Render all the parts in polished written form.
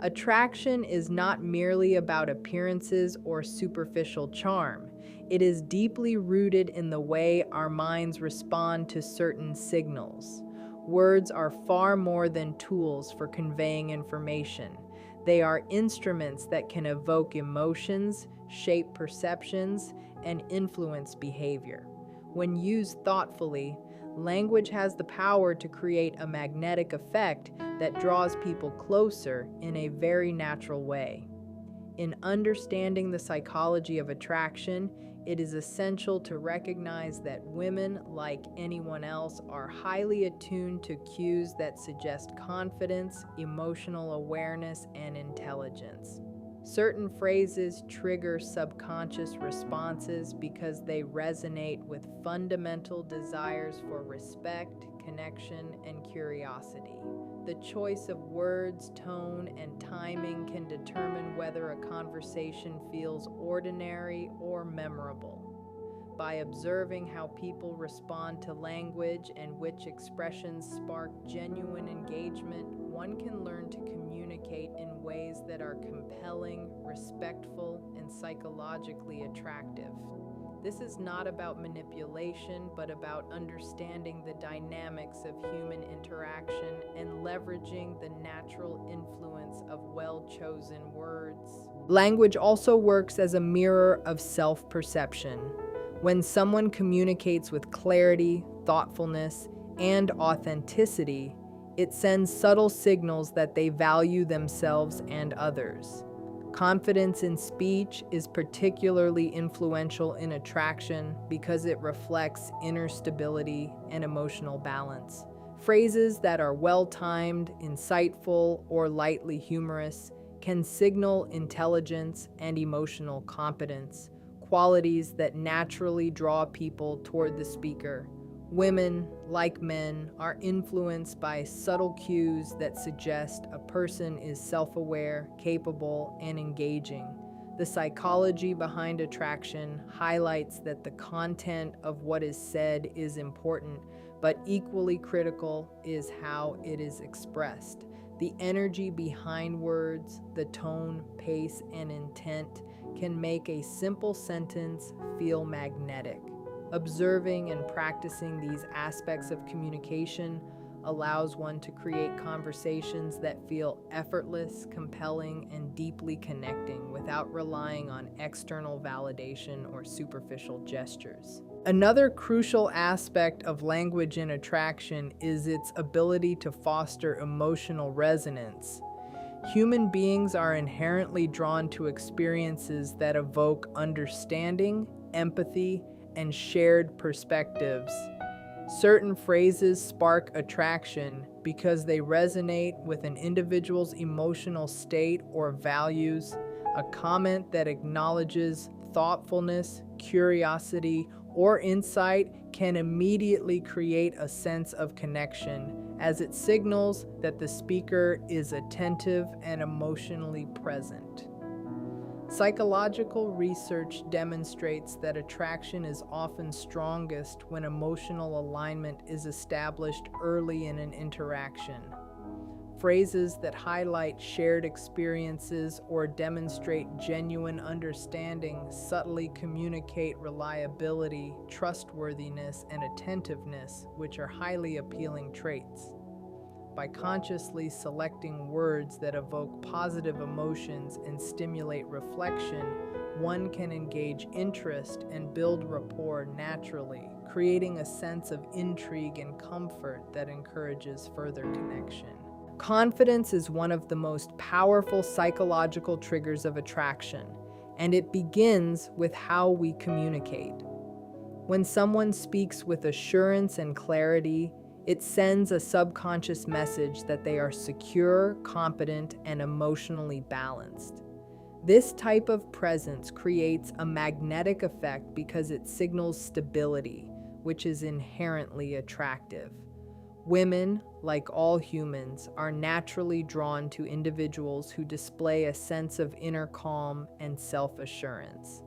Attraction is not merely about appearances or superficial charm. It is deeply rooted in the way our minds respond to certain signals. Words are far more than tools for conveying information. They are instruments that can evoke emotions, shape perceptions, and influence behavior. When used thoughtfully, language has the power to create a magnetic effect that draws people closer in a very natural way. In understanding the psychology of attraction, it is essential to recognize that women, like anyone else, are highly attuned to cues that suggest confidence, emotional awareness, and intelligence. Certain phrases trigger subconscious responses because they resonate with fundamental desires for respect, connection, and curiosity. The choice of words, tone, and timing can determine whether a conversation feels ordinary or memorable. By observing how people respond to language and which expressions spark genuine engagement, one can learn to communicate in ways that are compelling, respectful, and psychologically attractive. This is not about manipulation, but about understanding the dynamics of human interaction and leveraging the natural influence of well-chosen words. Language also works as a mirror of self-perception. When someone communicates with clarity, thoughtfulness, and authenticity, it sends subtle signals that they value themselves and others. Confidence in speech is particularly influential in attraction because it reflects inner stability and emotional balance. Phrases that are well-timed, insightful, or lightly humorous can signal intelligence and emotional competence, qualities that naturally draw people toward the speaker. Women, like men, are influenced by subtle cues that suggest a person is self-aware, capable, and engaging. The psychology behind attraction highlights that the content of what is said is important, but equally critical is how it is expressed. The energy behind words, the tone, pace, and intent can make a simple sentence feel magnetic. Observing and practicing these aspects of communication allows one to create conversations that feel effortless, compelling, and deeply connecting without relying on external validation or superficial gestures. Another crucial aspect of language in attraction is its ability to foster emotional resonance. Human beings are inherently drawn to experiences that evoke understanding, empathy, and shared perspectives. Certain phrases spark attraction because they resonate with an individual's emotional state or values. A comment that acknowledges thoughtfulness, curiosity, or insight can immediately create a sense of connection, as it signals that the speaker is attentive and emotionally present. Psychological research demonstrates that attraction is often strongest when emotional alignment is established early in an interaction. Phrases that highlight shared experiences or demonstrate genuine understanding subtly communicate reliability, trustworthiness, and attentiveness, which are highly appealing traits. By consciously selecting words that evoke positive emotions and stimulate reflection, one can engage interest and build rapport naturally, creating a sense of intrigue and comfort that encourages further connection. Confidence is one of the most powerful psychological triggers of attraction, and it begins with how we communicate. When someone speaks with assurance and clarity, it sends a subconscious message that they are secure, competent, and emotionally balanced. This type of presence creates a magnetic effect because it signals stability, which is inherently attractive. Women, like all humans, are naturally drawn to individuals who display a sense of inner calm and self-assurance.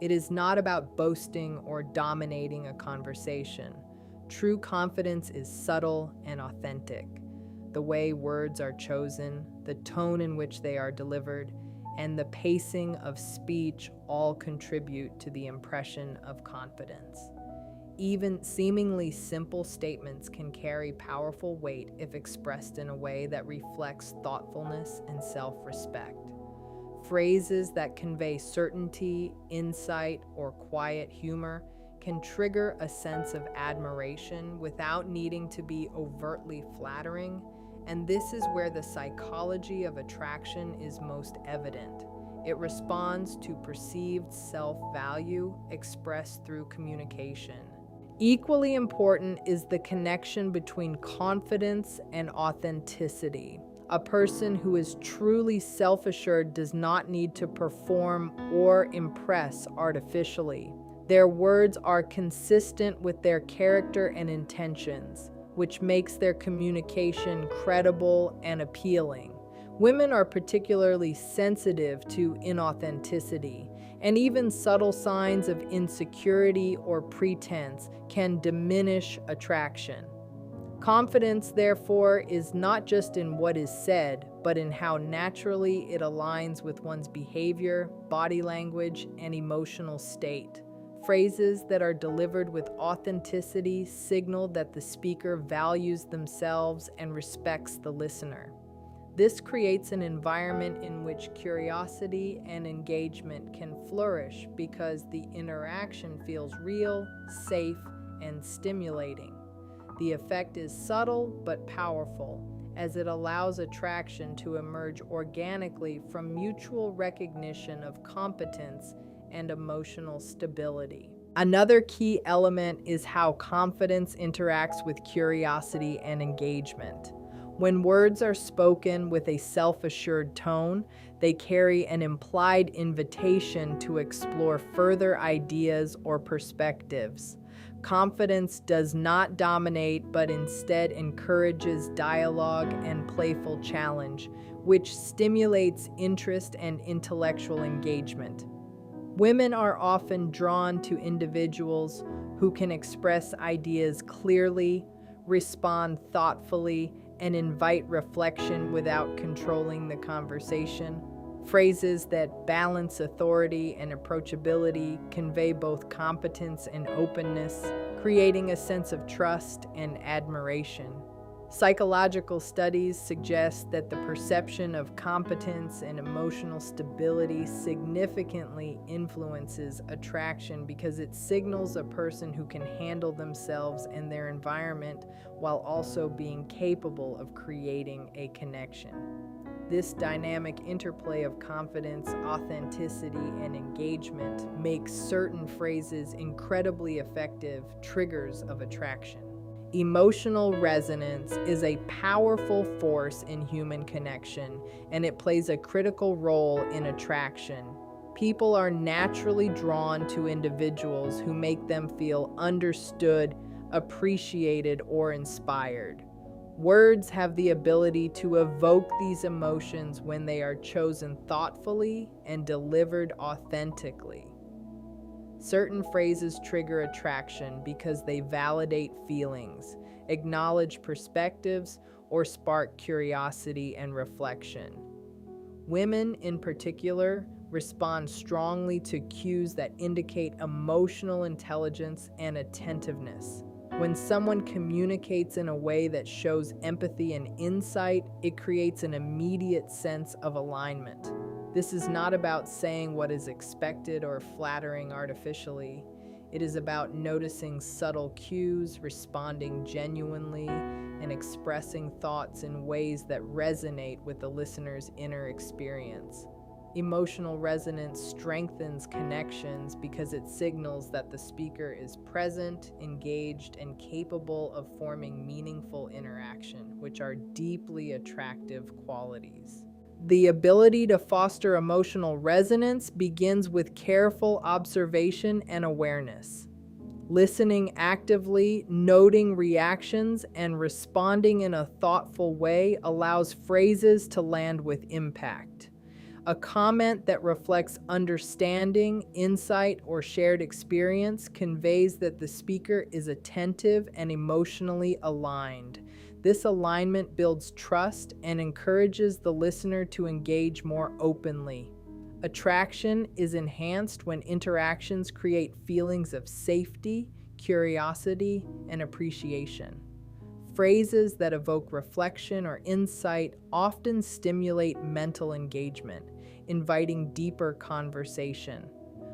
It is not about boasting or dominating a conversation. True confidence is subtle and authentic. the way words are chosen, the tone in which they are delivered, and the pacing of speech all contribute to the impression of confidence. Even seemingly simple statements can carry powerful weight if expressed in a way that reflects thoughtfulness and self-respect. Phrases that convey certainty, insight, or quiet humor can trigger a sense of admiration without needing to be overtly flattering, and this is where the psychology of attraction is most evident. It responds to perceived self-value expressed through communication. Equally important is the connection between confidence and authenticity. A person who is truly self-assured does not need to perform or impress artificially. Their words are consistent with their character and intentions, which makes their communication credible and appealing. Women are particularly sensitive to inauthenticity, and even subtle signs of insecurity or pretense can diminish attraction. Confidence, therefore, is not just in what is said, but in how naturally it aligns with one's behavior, body language, and emotional state. Phrases that are delivered with authenticity signal that the speaker values themselves and respects the listener. This creates an environment in which curiosity and engagement can flourish because the interaction feels real, safe, and stimulating. The effect is subtle but powerful, as it allows attraction to emerge organically from mutual recognition of competence and emotional stability. Another key element is how confidence interacts with curiosity and engagement. When words are spoken with a self-assured tone, they carry an implied invitation to explore further ideas or perspectives. Confidence does not dominate, but instead encourages dialogue and playful challenge, which stimulates interest and intellectual engagement. Women are often drawn to individuals who can express ideas clearly, respond thoughtfully, and invite reflection without controlling the conversation. Phrases that balance authority and approachability convey both competence and openness, creating a sense of trust and admiration. Psychological studies suggest that the perception of competence and emotional stability significantly influences attraction because it signals a person who can handle themselves and their environment while also being capable of creating a connection. This dynamic interplay of confidence, authenticity, and engagement makes certain phrases incredibly effective triggers of attraction. Emotional resonance is a powerful force in human connection, and it plays a critical role in attraction. People are naturally drawn to individuals who make them feel understood, appreciated, or inspired. Words have the ability to evoke these emotions when they are chosen thoughtfully and delivered authentically. Certain phrases trigger attraction because they validate feelings, acknowledge perspectives, or spark curiosity and reflection. Women, in particular, respond strongly to cues that indicate emotional intelligence and attentiveness. When someone communicates in a way that shows empathy and insight, it creates an immediate sense of alignment. This is not about saying what is expected or flattering artificially. It is about noticing subtle cues, responding genuinely, and expressing thoughts in ways that resonate with the listener's inner experience. Emotional resonance strengthens connections because it signals that the speaker is present, engaged, and capable of forming meaningful interaction, which are deeply attractive qualities. The ability to foster emotional resonance begins with careful observation and awareness. Listening actively, noting reactions, and responding in a thoughtful way allows phrases to land with impact. A comment that reflects understanding, insight, or shared experience conveys that the speaker is attentive and emotionally aligned. This alignment builds trust and encourages the listener to engage more openly. Attraction is enhanced when interactions create feelings of safety, curiosity, and appreciation. Phrases that evoke reflection or insight often stimulate mental engagement, inviting deeper conversation.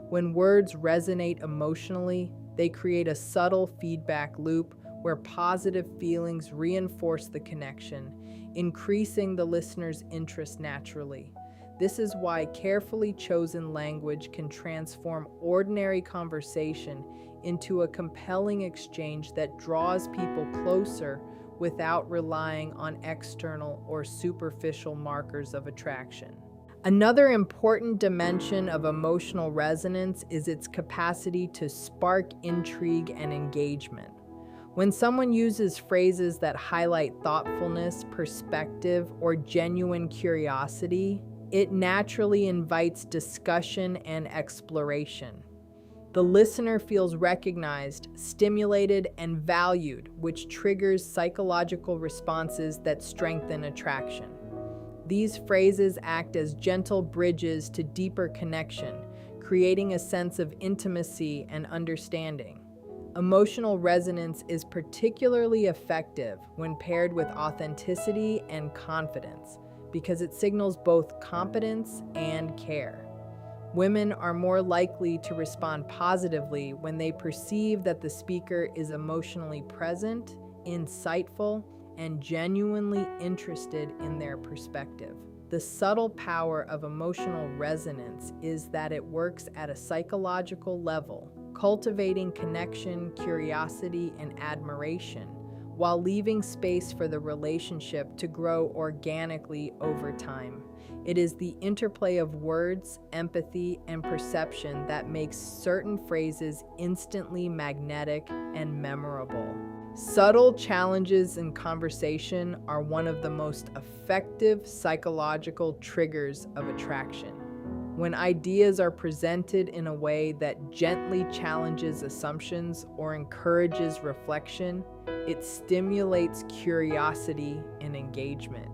When words resonate emotionally, they create a subtle feedback loop where positive feelings reinforce the connection, increasing the listener's interest naturally. This is why carefully chosen language can transform ordinary conversation into a compelling exchange that draws people closer without relying on external or superficial markers of attraction. Another important dimension of emotional resonance is its capacity to spark intrigue and engagement. When someone uses phrases that highlight thoughtfulness, perspective, or genuine curiosity, it naturally invites discussion and exploration. The listener feels recognized, stimulated, and valued, which triggers psychological responses that strengthen attraction. These phrases act as gentle bridges to deeper connection, creating a sense of intimacy and understanding. Emotional resonance is particularly effective when paired with authenticity and confidence, because it signals both competence and care. Women are more likely to respond positively when they perceive that the speaker is emotionally present, insightful, and genuinely interested in their perspective. The subtle power of emotional resonance is that it works at a psychological level, cultivating connection, curiosity, and admiration, while leaving space for the relationship to grow organically over time. It is the interplay of words, empathy, and perception that makes certain phrases instantly magnetic and memorable. Subtle challenges in conversation are one of the most effective psychological triggers of attraction. When ideas are presented in a way that gently challenges assumptions or encourages reflection, it stimulates curiosity and engagement.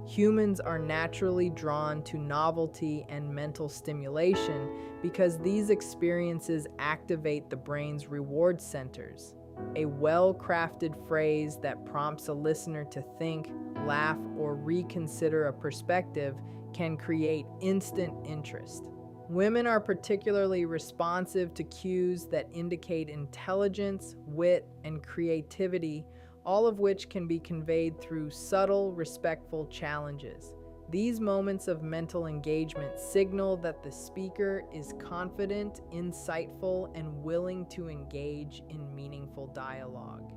Humans are naturally drawn to novelty and mental stimulation because these experiences activate the brain's reward centers. A well-crafted phrase that prompts a listener to think, laugh, or reconsider a perspective can create instant interest. Women are particularly responsive to cues that indicate intelligence, wit, and creativity, all of which can be conveyed through subtle, respectful challenges. These moments of mental engagement signal that the speaker is confident, insightful, and willing to engage in meaningful dialogue.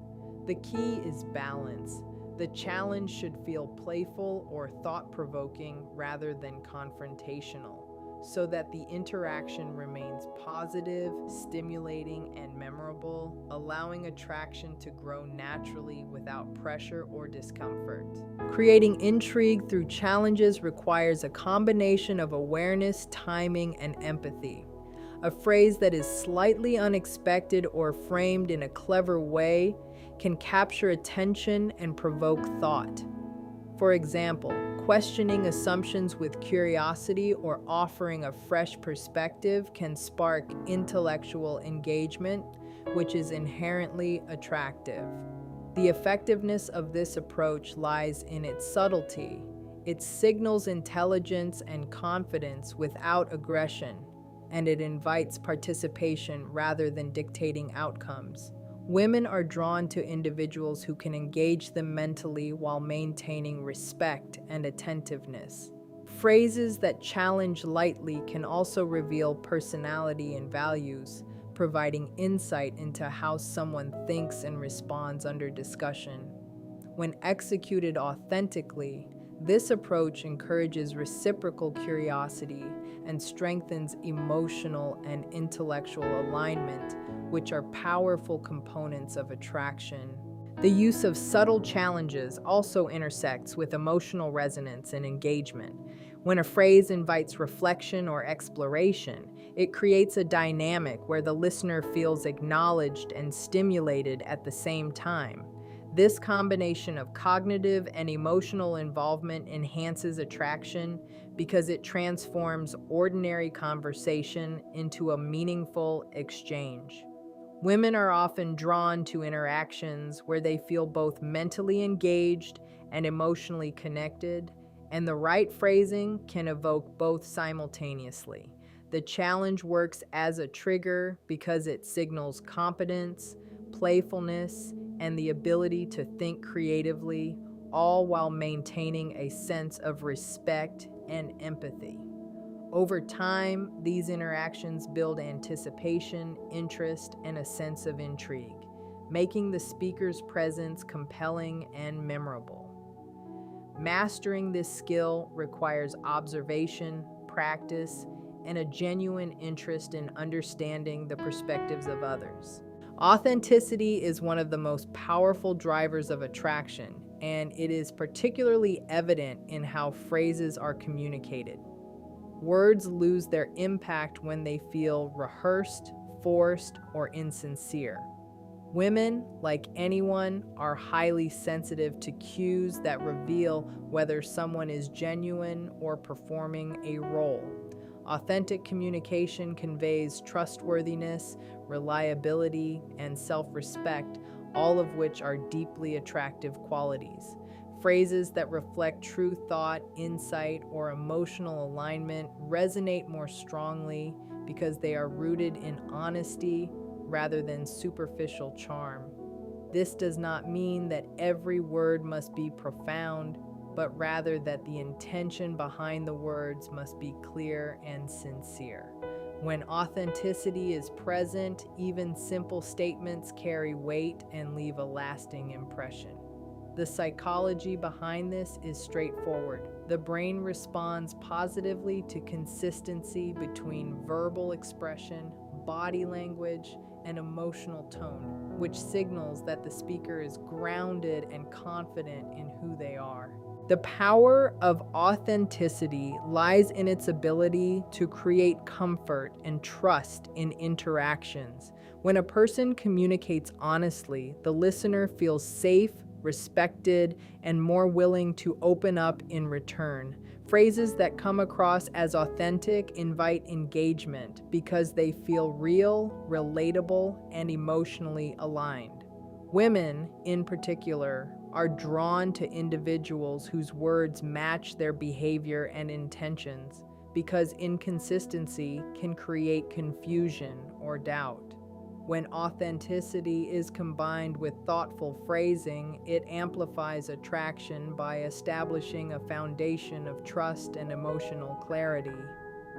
The key is balance. The challenge should feel playful or thought-provoking rather than confrontational, so that the interaction remains positive, stimulating, and memorable, allowing attraction to grow naturally without pressure or discomfort. Creating intrigue through challenges requires a combination of awareness, timing, and empathy. A phrase that is slightly unexpected or framed in a clever way can capture attention and provoke thought. For example, questioning assumptions with curiosity or offering a fresh perspective can spark intellectual engagement, which is inherently attractive. The effectiveness of this approach lies in its subtlety. It signals intelligence and confidence without aggression, and it invites participation rather than dictating outcomes. Women are drawn to individuals who can engage them mentally while maintaining respect and attentiveness. Phrases that challenge lightly can also reveal personality and values, providing insight into how someone thinks and responds under discussion. When executed authentically, this approach encourages reciprocal curiosity and strengthens emotional and intellectual alignment, which are powerful components of attraction. The use of subtle challenges also intersects with emotional resonance and engagement. When a phrase invites reflection or exploration, it creates a dynamic where the listener feels acknowledged and stimulated at the same time. This combination of cognitive and emotional involvement enhances attraction because it transforms ordinary conversation into a meaningful exchange. Women are often drawn to interactions where they feel both mentally engaged and emotionally connected, and the right phrasing can evoke both simultaneously. The challenge works as a trigger because it signals competence, playfulness, and the ability to think creatively, all while maintaining a sense of respect and empathy. Over time, these interactions build anticipation, interest, and a sense of intrigue, making the speaker's presence compelling and memorable. Mastering this skill requires observation, practice, and a genuine interest in understanding the perspectives of others. Authenticity is one of the most powerful drivers of attraction, and it is particularly evident in how phrases are communicated. Words lose their impact when they feel rehearsed, forced, or insincere. Women, like anyone, are highly sensitive to cues that reveal whether someone is genuine or performing a role. Authentic communication conveys trustworthiness, reliability, and self-respect, all of which are deeply attractive qualities. Phrases that reflect true thought, insight, or emotional alignment resonate more strongly because they are rooted in honesty rather than superficial charm. This does not mean that every word must be profound, but rather that the intention behind the words must be clear and sincere. When authenticity is present, even simple statements carry weight and leave a lasting impression. The psychology behind this is straightforward. The brain responds positively to consistency between verbal expression, body language, and emotional tone, which signals that the speaker is grounded and confident in who they are. The power of authenticity lies in its ability to create comfort and trust in interactions. When a person communicates honestly, the listener feels safe, respected, and more willing to open up in return. Phrases that come across as authentic invite engagement because they feel real, relatable, and emotionally aligned. Women, in particular, are drawn to individuals whose words match their behavior and intentions because inconsistency can create confusion or doubt. When authenticity is combined with thoughtful phrasing, it amplifies attraction by establishing a foundation of trust and emotional clarity.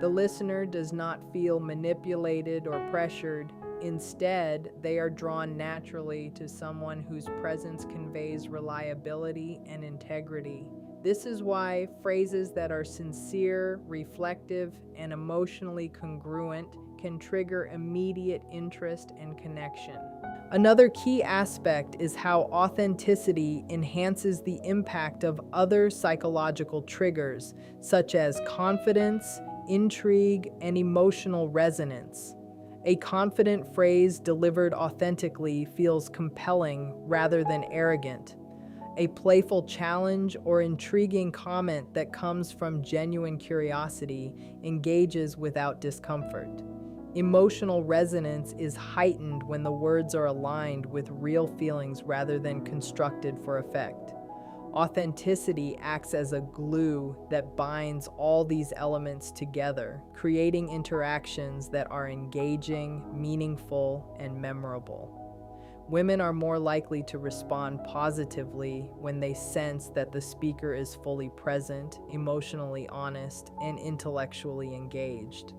The listener does not feel manipulated or pressured. Instead, they are drawn naturally to someone whose presence conveys reliability and integrity. This is why phrases that are sincere, reflective, and emotionally congruent can trigger immediate interest and connection. Another key aspect is how authenticity enhances the impact of other psychological triggers, such as confidence, intrigue, and emotional resonance. A confident phrase delivered authentically feels compelling rather than arrogant. A playful challenge or intriguing comment that comes from genuine curiosity engages without discomfort. Emotional resonance is heightened when the words are aligned with real feelings rather than constructed for effect. Authenticity acts as a glue that binds all these elements together, creating interactions that are engaging, meaningful, and memorable. Women are more likely to respond positively when they sense that the speaker is fully present, emotionally honest, and intellectually engaged.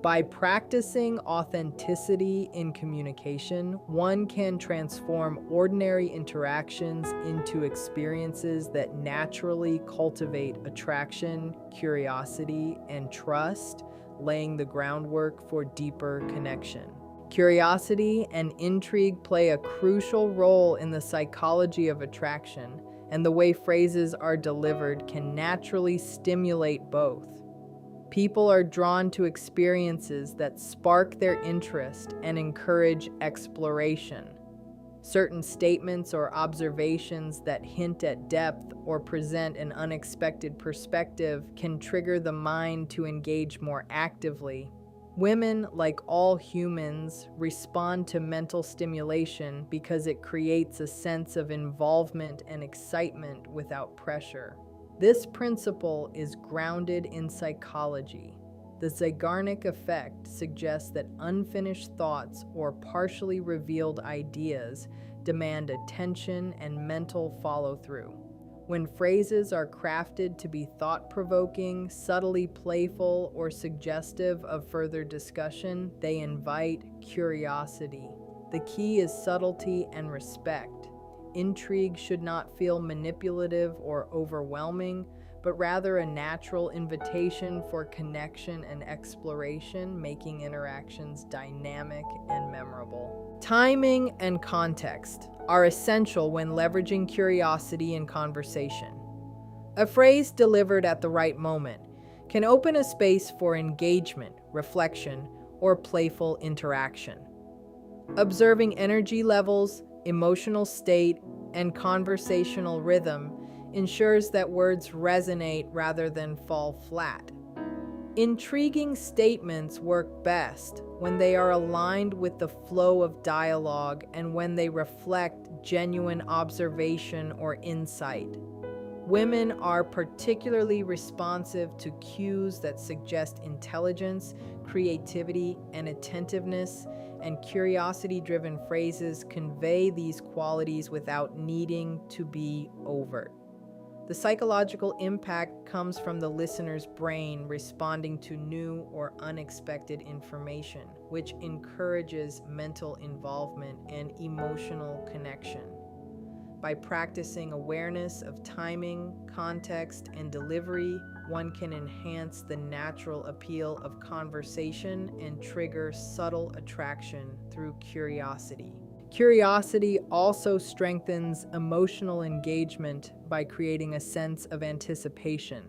By practicing authenticity in communication, one can transform ordinary interactions into experiences that naturally cultivate attraction, curiosity, and trust, laying the groundwork for deeper connection. Curiosity and intrigue play a crucial role in the psychology of attraction, and the way phrases are delivered can naturally stimulate both. People are drawn to experiences that spark their interest and encourage exploration. Certain statements or observations that hint at depth or present an unexpected perspective can trigger the mind to engage more actively. Women, like all humans, respond to mental stimulation because it creates a sense of involvement and excitement without pressure. This principle is grounded in psychology. The Zeigarnik effect suggests that unfinished thoughts or partially revealed ideas demand attention and mental follow-through. When phrases are crafted to be thought-provoking, subtly playful, or suggestive of further discussion, they invite curiosity. The key is subtlety and respect. Intrigue should not feel manipulative or overwhelming, but rather a natural invitation for connection and exploration, making interactions dynamic and memorable. Timing and context are essential when leveraging curiosity in conversation. A phrase delivered at the right moment can open a space for engagement, reflection, or playful interaction. Observing energy levels, emotional state, and conversational rhythm ensures that words resonate rather than fall flat. Intriguing statements work best when they are aligned with the flow of dialogue and when they reflect genuine observation or insight. Women are particularly responsive to cues that suggest intelligence, creativity, and attentiveness, and curiosity-driven phrases convey these qualities without needing to be overt. The psychological impact comes from the listener's brain responding to new or unexpected information, which encourages mental involvement and emotional connection. By practicing awareness of timing, context, and delivery, one can enhance the natural appeal of conversation and trigger subtle attraction through curiosity. Curiosity also strengthens emotional engagement by creating a sense of anticipation.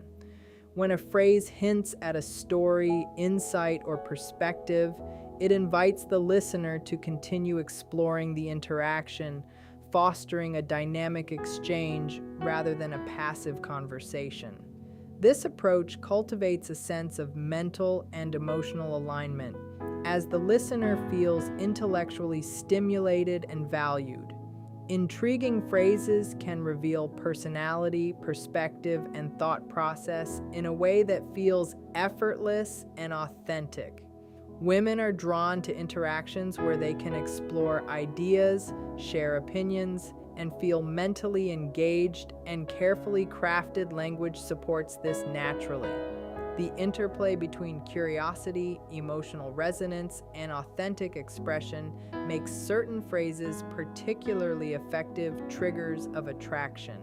When a phrase hints at a story, insight, or perspective, it invites the listener to continue exploring the interaction, fostering a dynamic exchange rather than a passive conversation. This approach cultivates a sense of mental and emotional alignment, as the listener feels intellectually stimulated and valued. Intriguing phrases can reveal personality, perspective, and thought process in a way that feels effortless and authentic. Women are drawn to interactions where they can explore ideas, share opinions, and feel mentally engaged, and carefully crafted language supports this naturally. The interplay between curiosity, emotional resonance, and authentic expression makes certain phrases particularly effective triggers of attraction.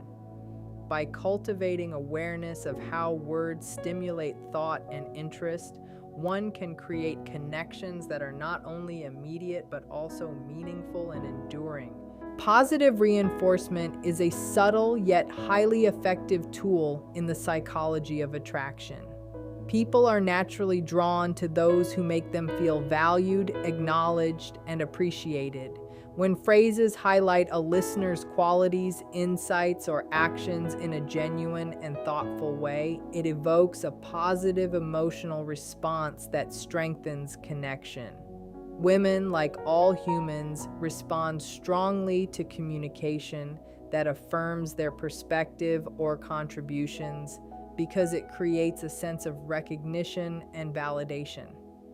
By cultivating awareness of how words stimulate thought and interest, one can create connections that are not only immediate but also meaningful and enduring. Positive reinforcement is a subtle yet highly effective tool in the psychology of attraction. People are naturally drawn to those who make them feel valued, acknowledged, and appreciated. When phrases highlight a listener's qualities, insights, or actions in a genuine and thoughtful way, it evokes a positive emotional response that strengthens connection. Women, like all humans, respond strongly to communication that affirms their perspective or contributions, because it creates a sense of recognition and validation.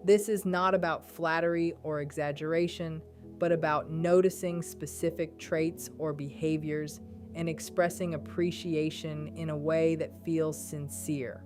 This is not about flattery or exaggeration, but about noticing specific traits or behaviors and expressing appreciation in a way that feels sincere.